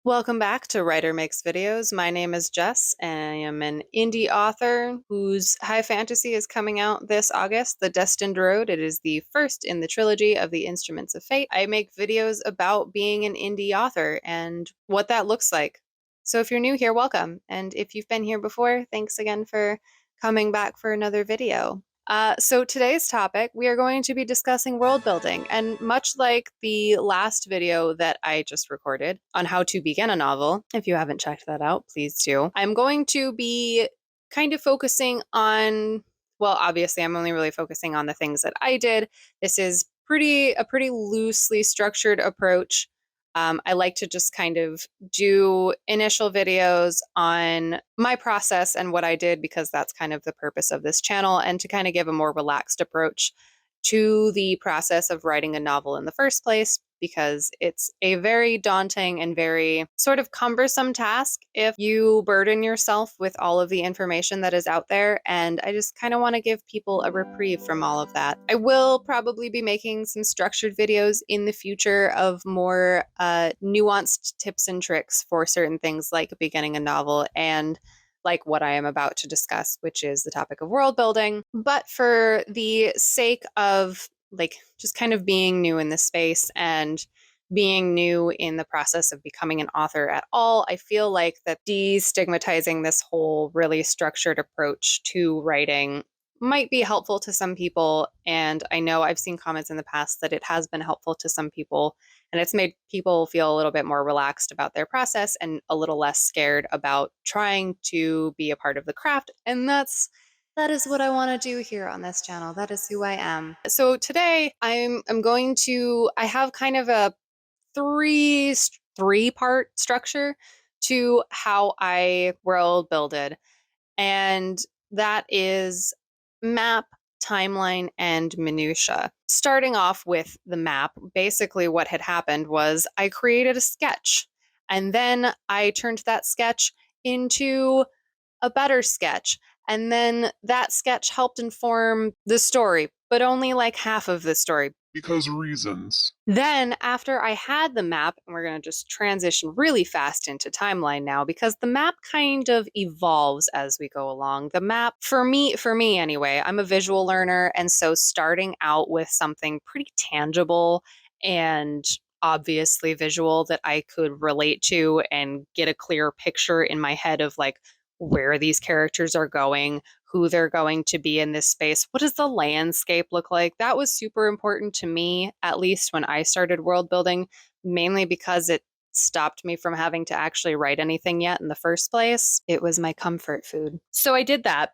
Welcome back to Writer Makes Videos. My name is Jess, and I am an indie author whose high fantasy is coming out this August, The Destined Road. It is the first in the trilogy of the Instruments of Fate. I make videos about being an indie author and what that looks like. So if you're new here, welcome. And if you've been here before, thanks again for coming back for another video. So today's topic, we are going to be discussing world building, and much like the last video that I just recorded on how to begin a novel, if you haven't checked that out, please do. I'm going to be kind of focusing on, well, obviously I'm only really focusing on the things that I did. This is a pretty loosely structured approach. I like to just kind of do initial videos on my process and what I did because that's kind of the purpose of this channel, and to kind of give a more relaxed approach to the process of writing a novel in the first place, because it's a very daunting and very sort of cumbersome task if you burden yourself with all of the information that is out there. And I just kind of want to give people a reprieve from all of that. I will probably be making some structured videos in the future of more nuanced tips and tricks for certain things like beginning a novel and like what I am about to discuss, which is the topic of world building. But for the sake of like just kind of being new in this space and being new in the process of becoming an author at all, I feel like that destigmatizing this whole really structured approach to writing might be helpful to some people. And I know I've seen comments in the past that it has been helpful to some people, and it's made people feel a little bit more relaxed about their process and a little less scared about trying to be a part of the craft. And that is what I want to do here on this channel. That is who I am. So today I'm going to I have kind of a three part structure to how I world builded. And that is map, timeline, and minutia. Starting off with the map, basically what had happened was I created a sketch, and then I turned that sketch into a better sketch. And then that sketch helped inform the story, but only like half of the story. Because reasons. Then, after I had the map, and we're going to just transition really fast into timeline now because the map kind of evolves as we go along. The map, for me anyway, I'm a visual learner, and so starting out with something pretty tangible and obviously visual that I could relate to and get a clear picture in my head of like where these characters are going, who they're going to be in this space. What does the landscape look like? That was super important to me, at least when I started world building, mainly because it stopped me from having to actually write anything yet in the first place. It was my comfort food. So I did that.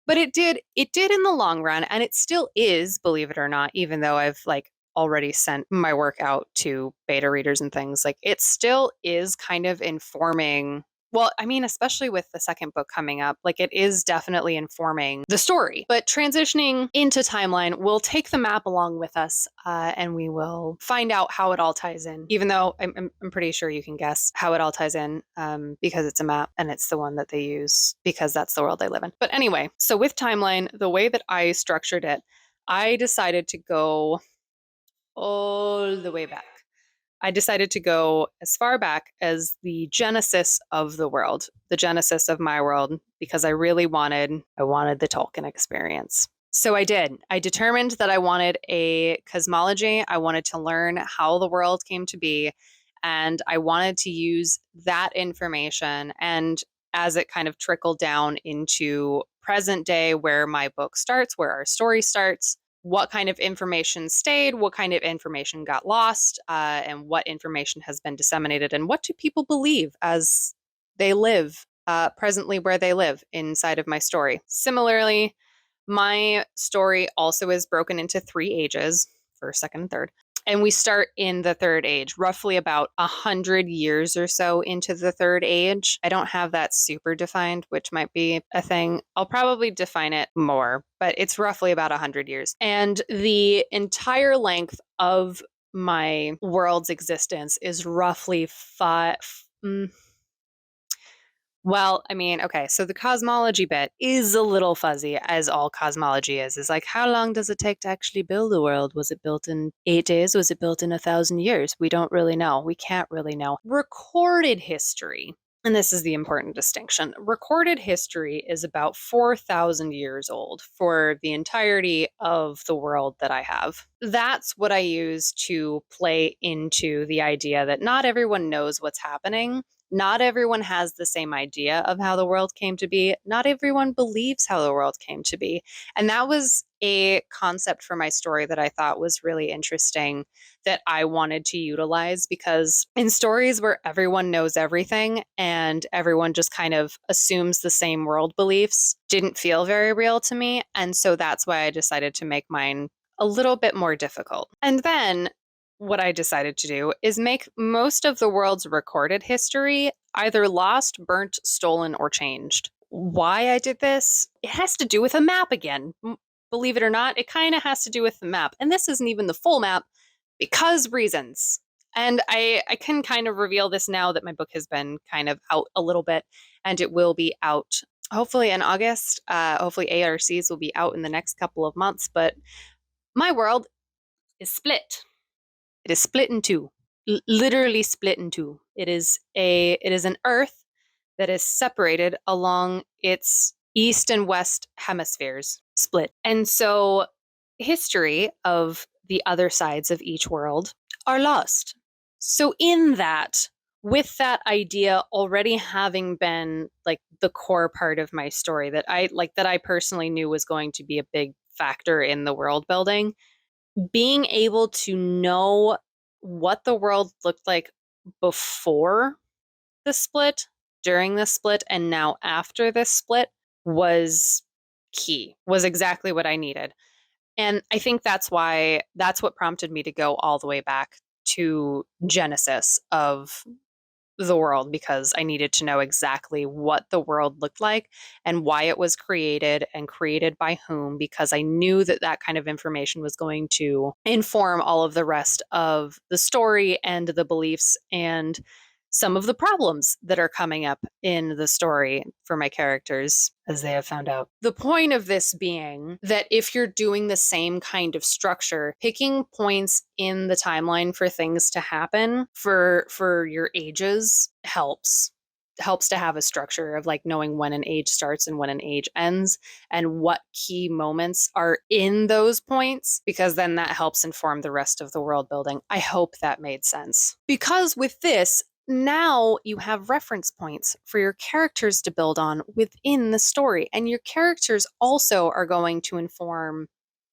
But it did in the long run, and it still is, believe it or not, even though I've like already sent my work out to beta readers and things, like it still is kind of informing, well, I mean, especially with the second book coming up, like it is definitely informing the story. But transitioning into timeline, we'll take the map along with us, and we will find out how it all ties in. Even though I'm pretty sure you can guess how it all ties in, because it's a map and it's the one that they use because that's the world they live in. But anyway, so with timeline, the way that I structured it, I decided to go all the way back. I decided to go as far back as the genesis of the world, the genesis of my world, because I wanted the Tolkien experience. So I did. I determined that I wanted a cosmology. I wanted to learn how the world came to be, and I wanted to use that information, and as it kind of trickled down into present day where my book starts, where our story starts, what kind of information stayed, what kind of information got lost, and what information has been disseminated, and what do people believe as they live presently where they live inside of my story. Similarly, my story also is broken into three ages, first, second, and third. And we start in the third age, roughly about 100 years or so into the third age. I don't have that super defined, which might be a thing. I'll probably define it more, but it's roughly about 100 years. And the entire length of my world's existence is roughly Well, I mean, okay, so the cosmology bit is a little fuzzy, as all cosmology is. Is like, how long does it take to actually build a world? Was it built in 8 days? Was it built in 1,000 years? We don't really know. We can't really know. Recorded history, and this is the important distinction. Recorded history is about 4,000 years old for the entirety of the world that I have. That's what I use to play into the idea that not everyone knows what's happening. Not everyone has the same idea of how the world came to be. Not everyone believes how the world came to be. And that was a concept for my story that I thought was really interesting that I wanted to utilize, because in stories where everyone knows everything and everyone just kind of assumes the same world beliefs didn't feel very real to me. And so that's why I decided to make mine a little bit more difficult. And then what I decided to do is make most of the world's recorded history either lost, burnt, stolen, or changed. Why I did this? It has to do with a map again. Believe it or not, it kind of has to do with the map. And this isn't even the full map because reasons. And I can kind of reveal this now that my book has been kind of out a little bit, and it will be out hopefully in August. Hopefully ARCs will be out in the next couple of months. But my world is split. It is split in two, literally split in two. It is an Earth that is separated along its east and west hemispheres, split. And so history of the other sides of each world are lost. So in that, with that idea already having been like the core part of my story that I personally knew was going to be a big factor in the world building, being able to know what the world looked like before the split, during the split, and now after this split was key, was exactly what I needed. And I think that's what prompted me to go all the way back to Genesis of the world, because I needed to know exactly what the world looked like and why it was created and created by whom, because I knew that that kind of information was going to inform all of the rest of the story and the beliefs and some of the problems that are coming up in the story for my characters as they have found out. The point of this being that if you're doing the same kind of structure, picking points in the timeline for things to happen for your ages helps to have a structure of like knowing when an age starts and when an age ends and what key moments are in those points, because then that helps inform the rest of the world building. I hope that made sense. Because with this, now you have reference points for your characters to build on within the story. And your characters also are going to inform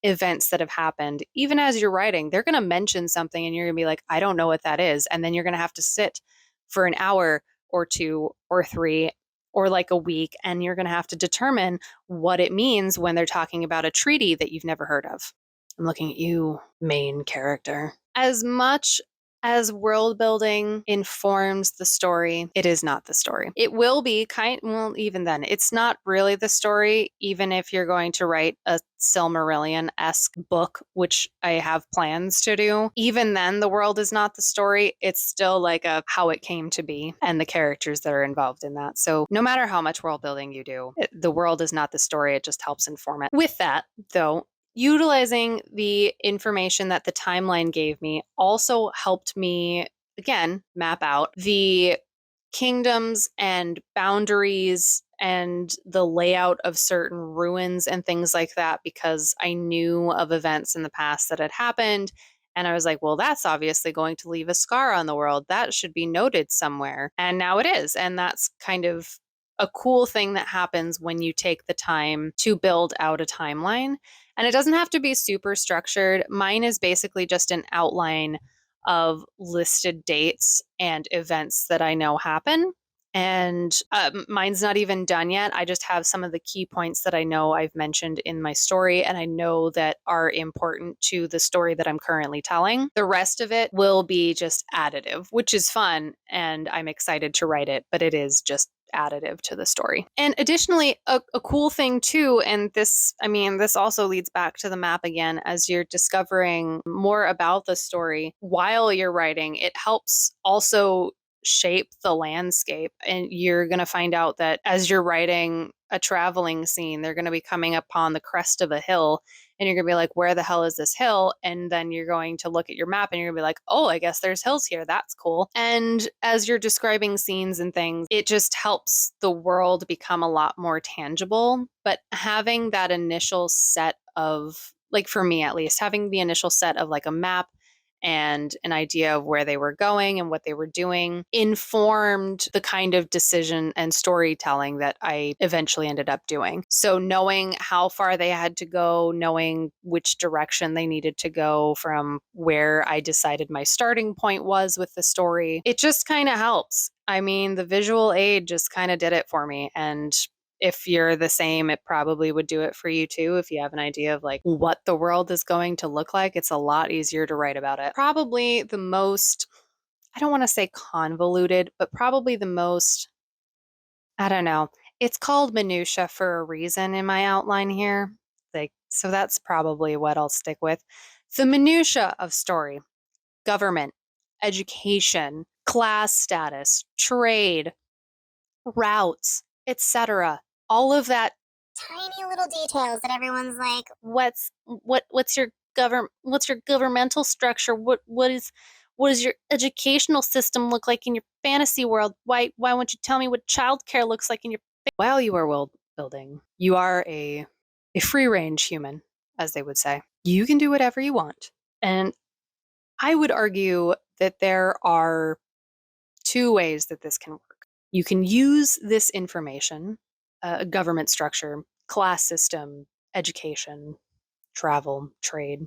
events that have happened. Even as you're writing, they're going to mention something and you're going to be like, I don't know what that is. And then you're going to have to sit for an hour or two or three or like a week, and you're going to have to determine what it means when they're talking about a treaty that you've never heard of. I'm looking at you, main character. As much as world building informs the story, it is not the story. It will be well, even then, it's not really the story, even if you're going to write a Silmarillion-esque book, which I have plans to do. Even then, the world is not the story. It's still like a how it came to be and the characters that are involved in that. So no matter how much world building you do, the world is not the story. It just helps inform it. With that, though, utilizing the information that the timeline gave me also helped me, again, map out the kingdoms and boundaries and the layout of certain ruins and things like that, because I knew of events in the past that had happened. And I was like, well, that's obviously going to leave a scar on the world. That should be noted somewhere. And now it is. And that's kind of a cool thing that happens when you take the time to build out a timeline. And it doesn't have to be super structured. Mine is basically just an outline of listed dates and events that I know happen. And mine's not even done yet. I just have some of the key points that I know I've mentioned in my story and I know that are important to the story that I'm currently telling. The rest of it will be just additive, which is fun. And I'm excited to write it, but it is just additive to the story. And additionally, a cool thing too, and this also leads back to the map again, as you're discovering more about the story while you're writing, it helps also shape the landscape. And you're going to find out that as you're writing a traveling scene, they're going to be coming upon the crest of a hill, and you're going to be like, where the hell is this hill? And then you're going to look at your map and you're going to be like, oh, I guess there's hills here. That's cool. And as you're describing scenes and things, it just helps the world become a lot more tangible. But having that initial set of, like for me at least, having the initial set of like a map and an idea of where they were going and what they were doing informed the kind of decision and storytelling that I eventually ended up doing. So knowing how far they had to go, knowing which direction they needed to go from where I decided my starting point was with the story, it just kind of helps. I mean, the visual aid just kind of did it for me. And if you're the same, it probably would do it for you too. If you have an idea of like what the world is going to look like, it's a lot easier to write about it. Probably the most, I don't want to say convoluted, but probably the most, I don't know. It's called minutia for a reason in my outline here. Like, so that's probably what I'll stick with. The minutia of story: government, education, class status, trade, routes, etc. All of that Tiny little details that everyone's like, what's your governmental structure? What does your educational system look like in your fantasy world? Why won't you tell me what childcare looks like in your while you are world building? You are a free range human, as they would say. You can do whatever you want. And I would argue that there are two ways that this can work. You can use this information, government structure, class system, education, travel, trade.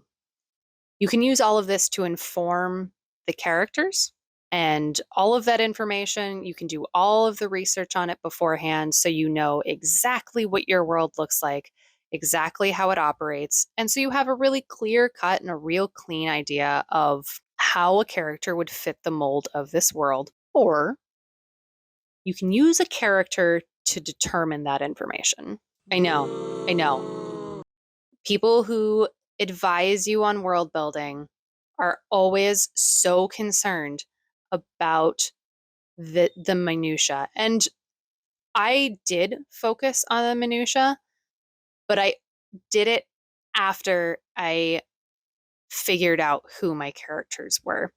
You can use all of this to inform the characters, and all of that information, you can do all of the research on it beforehand so you know exactly what your world looks like, exactly how it operates. And so you have a really clear cut and a real clean idea of how a character would fit the mold of this world. Or you can use a character to determine that information. I know. People who advise you on world building are always so concerned about the minutia. And I did focus on the minutia, but I did it after I figured out who my characters were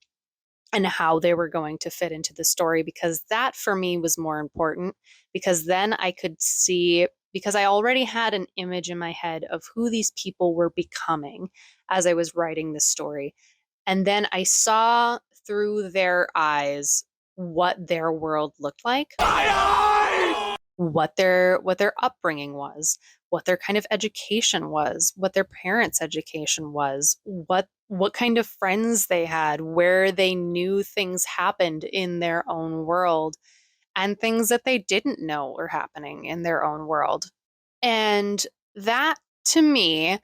and how they were going to fit into the story, because that for me was more important, because then I could see, because I already had an image in my head of who these people were becoming as I was writing the story. And then I saw through their eyes what their world looked like, what their upbringing was, what their kind of education was, what their parents' education was, what kind of friends they had, where they knew things happened in their own world, and things that they didn't know were happening in their own world. And that, to me,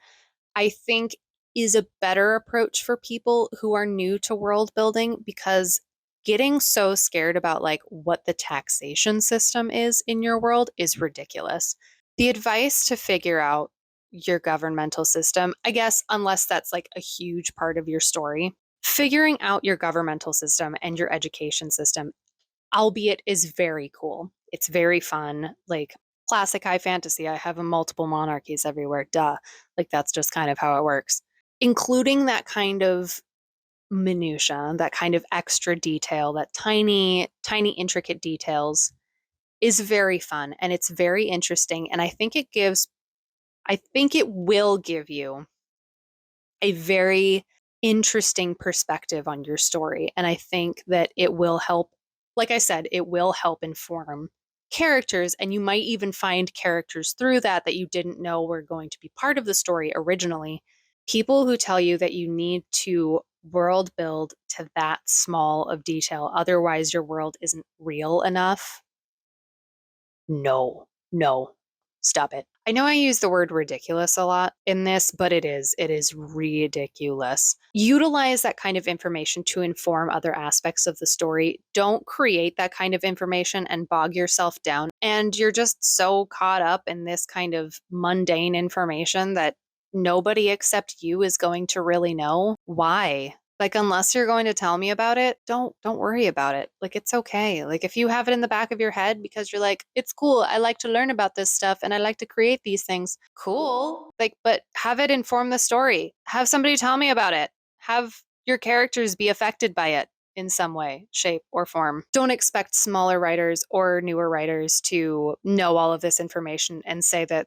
I think is a better approach for people who are new to world building, because getting so scared about like what the taxation system is in your world is ridiculous. The advice to figure out your governmental system, I guess, unless that's like a huge part of your story, figuring out your governmental system and your education system, albeit, is very cool. It's very fun. Like classic high fantasy, I have multiple monarchies everywhere. Duh. Like that's just kind of how it works. Including that kind of minutia, that kind of extra detail, that tiny, tiny, intricate details is very fun and it's very interesting. And I think it will give you a very interesting perspective on your story. And I think that it will help, like I said, it will help inform characters. And you might even find characters through that you didn't know were going to be part of the story originally. People who tell you that you need to world build to that small of detail, otherwise your world isn't real enough. No, stop it. I know I use the word ridiculous a lot in this, but it is ridiculous. Utilize that kind of information to inform other aspects of the story. Don't create that kind of information and bog yourself down. And you're just so caught up in this kind of mundane information that nobody except you is going to really know. Why? Like, unless you're going to tell me about it, don't worry about it. Like, it's okay. Like, if you have it in the back of your head because you're like, it's cool, I like to learn about this stuff and I like to create these things. Cool. Like, but have it inform the story. Have somebody tell me about it. Have your characters be affected by it in some way, shape, or form. Don't expect smaller writers or newer writers to know all of this information and say that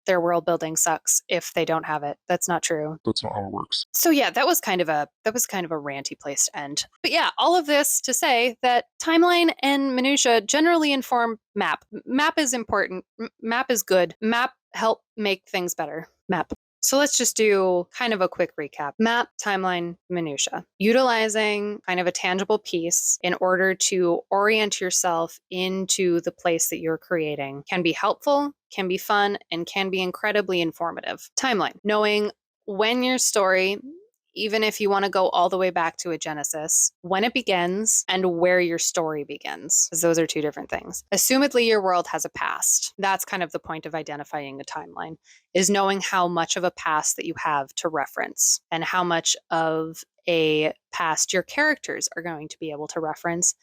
their world building sucks if they don't have it. That's not true. That's not how it works. So yeah, that was kind of a ranty place to end. But yeah, all of this to say that timeline and minutia generally inform map. Map is important. Map is good. Map help make things better. Map. So let's just do kind of a quick recap. Map, timeline, minutia. Utilizing kind of a tangible piece in order to orient yourself into the place that you're creating can be helpful, can be fun, and can be incredibly informative. Timeline. Knowing when your story, even if you want to go all the way back to a genesis, when it begins and where your story begins, because those are two different things. Assumedly, your world has a past. That's kind of the point of identifying a timeline, is knowing how much of a past that you have to reference and how much of a past your characters are going to be able to reference,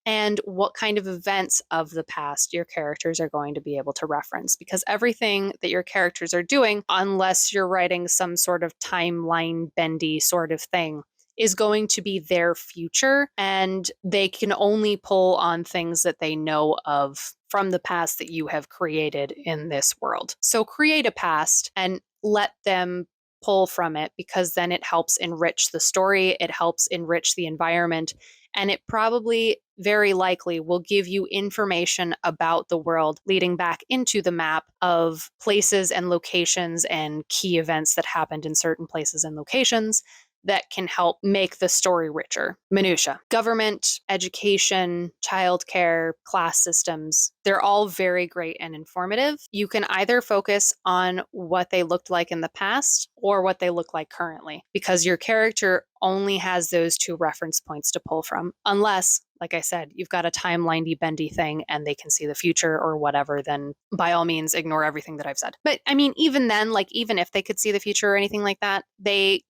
and what kind of events of the past your characters are going to be able to reference. Because everything that your characters are doing, unless you're writing some sort of timeline bendy sort of thing, is going to be their future, and they can only pull on things that they know of from the past that you have created in this world. So create a past and let them pull from it, because then it helps enrich the story, it helps enrich the environment, and it probably very likely will give you information about the world leading back into the map of places and locations and key events that happened in certain places and locations that can help make the story richer. Minutia. Government, education, childcare, class systems, they're all very great and informative. You can either focus on what they looked like in the past or what they look like currently, because your character only has those two reference points to pull from. Unless, like I said, you've got a timeliney bendy thing and they can see the future or whatever, then by all means ignore everything that I've said. But I mean, even then, like, even if they could see the future or anything like that, they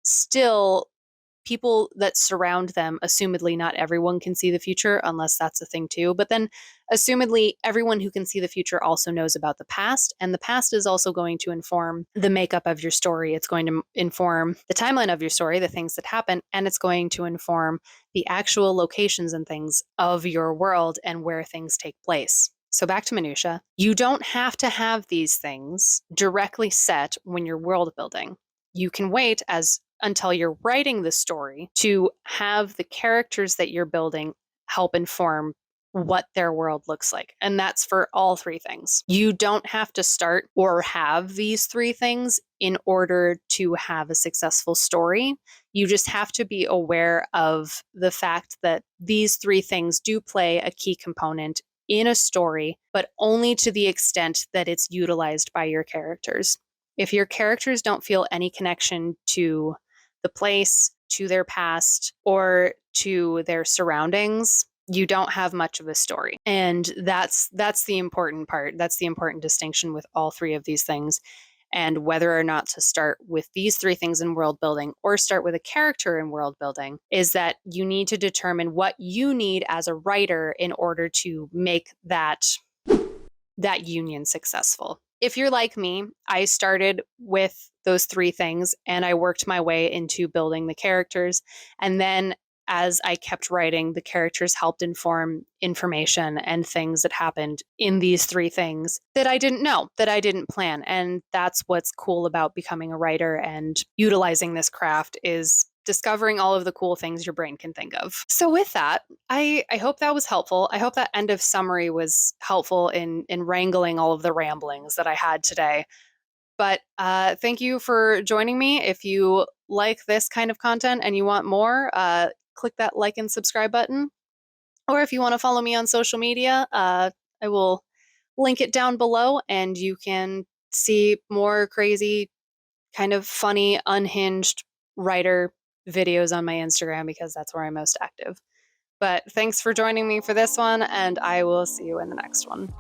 still, people that surround them, assumedly not everyone can see the future, unless that's a thing too, but then assumedly everyone who can see the future also knows about the past, and the past is also going to inform the makeup of your story. It's going to inform the timeline of your story, the things that happen, and it's going to inform the actual locations and things of your world and where things take place. So back to minutia. You don't have to have these things directly set when you're world building. You can wait until you're writing the story to have the characters that you're building help inform what their world looks like. And that's for all three things. You don't have to start or have these three things in order to have a successful story. You just have to be aware of the fact that these three things do play a key component in a story, but only to the extent that it's utilized by your characters. If your characters don't feel any connection to the place, to their past, or to their surroundings, you don't have much of a story. And that's the important part. That's the important distinction with all three of these things. And whether or not to start with these three things in world building or start with a character in world building is that you need to determine what you need as a writer in order to make that union successful. If you're like me, I started with those three things and I worked my way into building the characters. And then as I kept writing, the characters helped inform information and things that happened in these three things that I didn't know, that I didn't plan. And that's what's cool about becoming a writer and utilizing this craft, is discovering all of the cool things your brain can think of. So with that, I hope that was helpful. I hope that end of summary was helpful in wrangling all of the ramblings that I had today. But thank you for joining me. If you like this kind of content and you want more, click that like and subscribe button. Or if you want to follow me on social media, I will link it down below, and you can see more crazy, kind of funny, unhinged writer videos on my Instagram, because that's where I'm most active. But thanks for joining me for this one, and I will see you in the next one.